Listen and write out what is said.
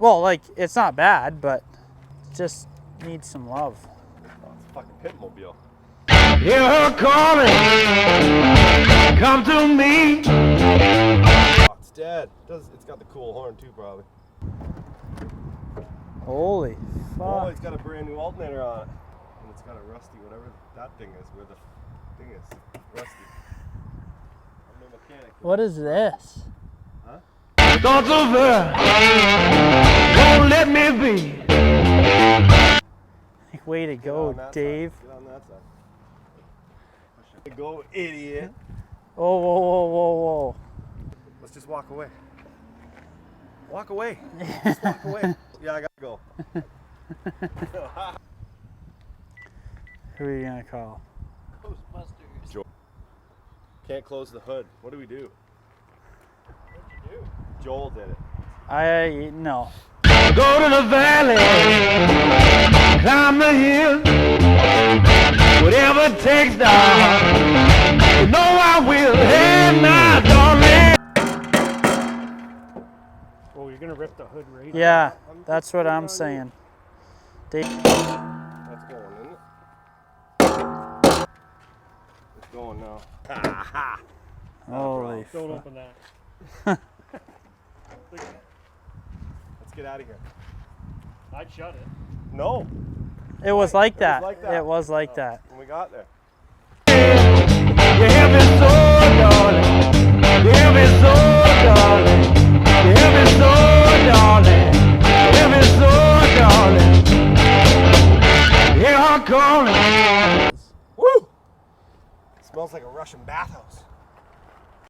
Well, like, it's not bad, but it just needs some love. Oh, it's a fucking pitmobile. Hear her calling, come to me. Oh, it's dead. It's got the cool horn too, probably. Holy fuck. Oh, it's got a brand new alternator on it. And it's got a rusty, whatever that thing is, where the thing is. Rusty. I'm no mechanic. What is this? Huh? Thoughts of her won't let me be. Way to go, Dave. Get on that side. Go, idiot. Oh, whoa, whoa, whoa, whoa. Let's just walk away. Walk away. Just walk away. Yeah, I gotta go. Who are you gonna call? Ghostbusters. Can't close the hood. What do we do? What'd you do? Joel did it. No. Go to the valley, climb the hill, whatever it takes, dog. You know I will. Hey, now, darling. Oh, you're gonna rip the hood right Yeah, that's what I'm saying. Dave. That's going, isn't it? It's going now. Holy off. Don't fuck. open that. Let's get out of here. I'd shut it. No. It was like that. like that. It was like that. When we got there. You have me so, darling. You have me so, darling. You have me so, darling. You have me so, darling. Hear her calling. Woo! Smells like a Russian bathhouse.